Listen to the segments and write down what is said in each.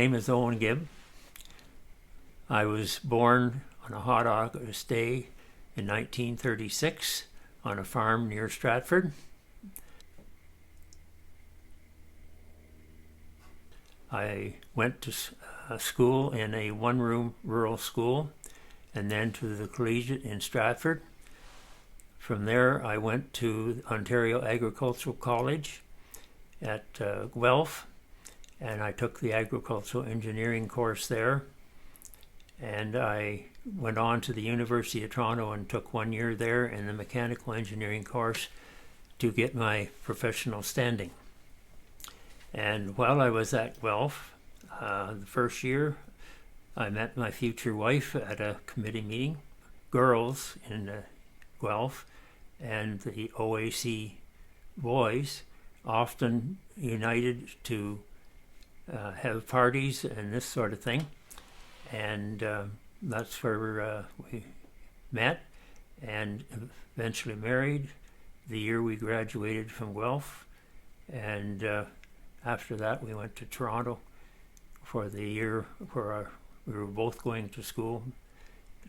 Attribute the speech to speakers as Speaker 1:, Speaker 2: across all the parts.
Speaker 1: name is Owen Gibb. I was born on a hot August day in 1936 on a farm near Stratford. I went to school in a one-room rural school and then to the collegiate in Stratford. From there I went to Ontario Agricultural College at Guelph, and I took the agricultural engineering course there. And I went on to the University of Toronto and took 1 year there in the mechanical engineering course to get my professional standing. And while I was at Guelph, the first year, I met my future wife at a committee meeting, girls in Guelph, and the OAC boys often united to have parties and this sort of thing. And that's where we met and eventually married the year we graduated from Guelph. And after that, we went to Toronto for the year where we were both going to school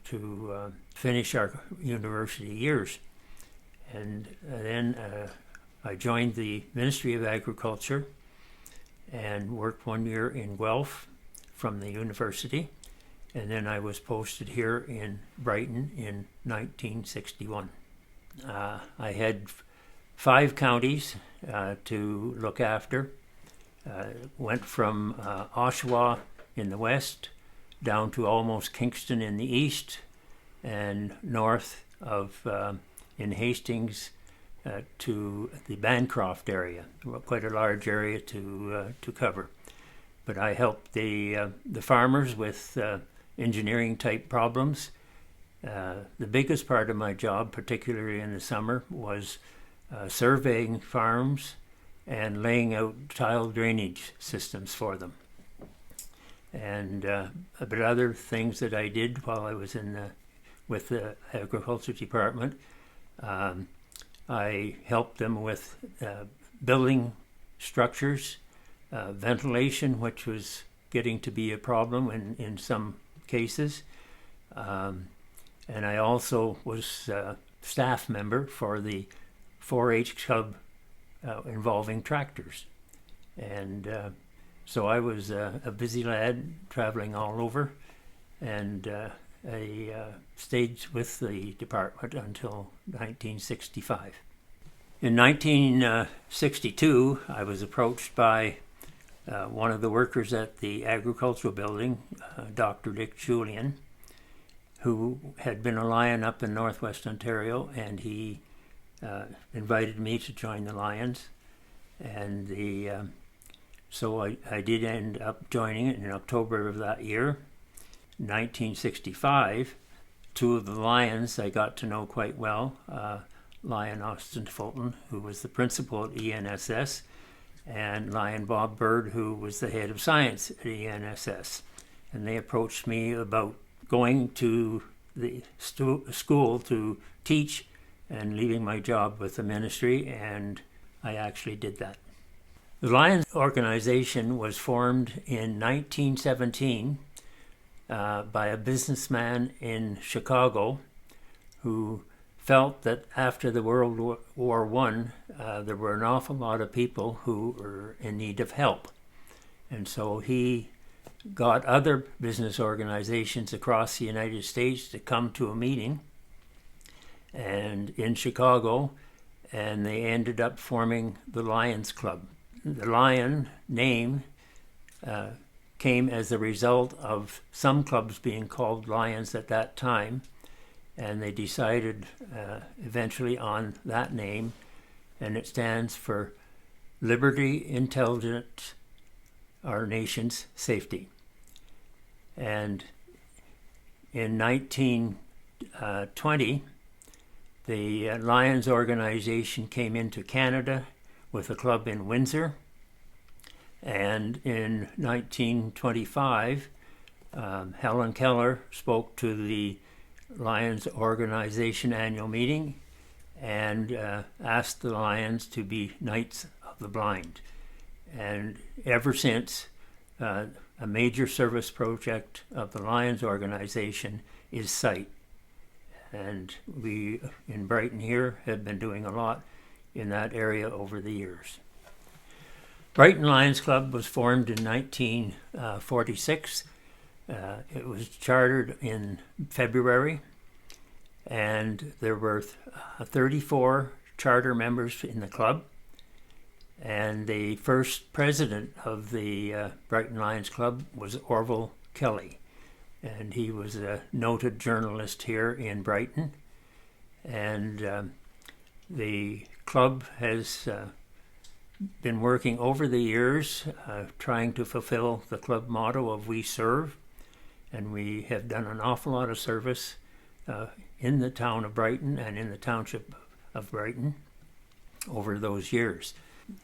Speaker 1: to finish our university years. And then I joined the Ministry of Agriculture and worked 1 year in Guelph from the university. And then I was posted here in Brighton in 1961. I had 5 counties to look after. Went from Oshawa in the west down to almost Kingston in the east, and north of in Hastings to the Bancroft area. Quite a large area to cover. But I helped the farmers with engineering type problems. The biggest part of my job, particularly in the summer, was surveying farms and laying out tile drainage systems for them. And but other things that I did while I was with the agriculture department, I helped them with building structures, ventilation, which was getting to be a problem in some cases. And I also was a staff member for the 4-H club involving tractors. And so I was a busy lad traveling all over, and I stayed with the department until 1965. In 1962, I was approached by one of the workers at the agricultural building, Dr. Dick Julian, who had been a Lion up in Northwest Ontario, and he invited me to join the Lions. And so I did end up joining it in October of that year. 1965, 2 of the Lions I got to know quite well, Lion Austin Fulton, who was the principal at ENSS, and Lion Bob Bird, who was the head of science at ENSS. And they approached me about going to the school to teach and leaving my job with the ministry, and I actually did that. The Lions organization was formed in 1917 by a businessman in Chicago who felt that after the World War I, there were an awful lot of people who were in need of help. And so he got other business organizations across the United States to come to a meeting and in Chicago, and they ended up forming the Lions Club. The Lion name came as a result of some clubs being called Lions at that time, and they decided eventually on that name, and it stands for Liberty, Intelligence, Our Nation's Safety. And in 1920, the Lions organization came into Canada with a club in Windsor. And in 1925, Helen Keller spoke to the Lions organization annual meeting and asked the Lions to be Knights of the Blind. And ever since, a major service project of the Lions organization is sight. And we in Brighton here have been doing a lot in that area over the years. Brighton Lions Club was formed in 1946. It was chartered in February, and there were 34 charter members in the club. And the first president of the Brighton Lions Club was Orville Kelly, and he was a noted journalist here in Brighton. And the club has been working over the years trying to fulfill the club motto of "We Serve," and we have done an awful lot of service in the town of Brighton and in the township of Brighton over those years.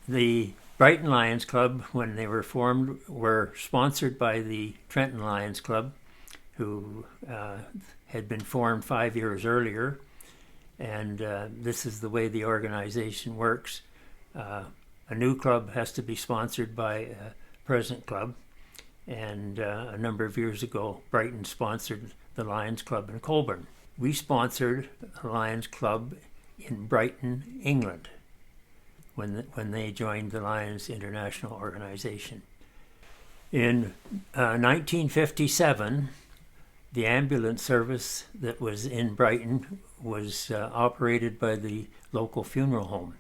Speaker 1: The Brighton Lions Club, when they were formed, were sponsored by the Trenton Lions Club, who had been formed 5 years earlier. And this is the way the organization works. A new club has to be sponsored by a present club. And a number of years ago, Brighton sponsored the Lions Club in Colburn. We sponsored a Lions Club in Brighton, England, when they joined the Lions International Organization. In 1957, the ambulance service that was in Brighton was operated by the local funeral home.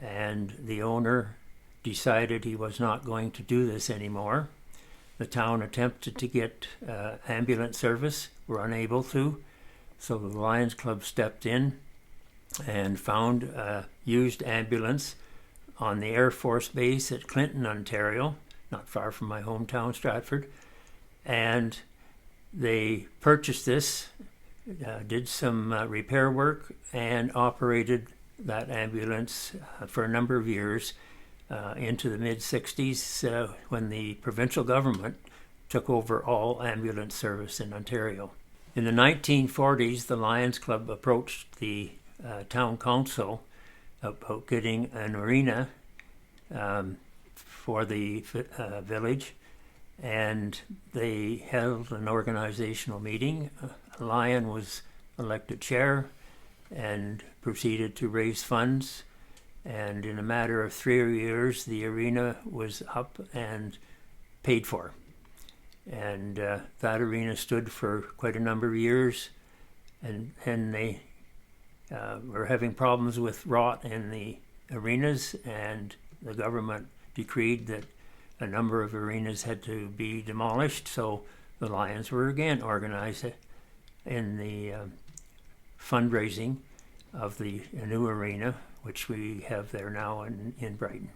Speaker 1: And the owner decided he was not going to do this anymore. The town attempted to get ambulance service, were unable to, so the Lions Club stepped in and found a used ambulance on the Air Force Base at Clinton, Ontario, not far from my hometown, Stratford. And they purchased this, did some repair work, and operated that ambulance for a number of years into the mid-60s when the provincial government took over all ambulance service in Ontario. In the 1940s, the Lions Club approached the town council about getting an arena for the village, and they held an organizational meeting. A Lion was elected chair and proceeded to raise funds, and in a matter of 3 years the arena was up and paid for. And that arena stood for quite a number of years, and they were having problems with rot in the arenas, and the government decreed that a number of arenas had to be demolished, so the Lions were again organized in the fundraising of the new arena, which we have there now in Brighton.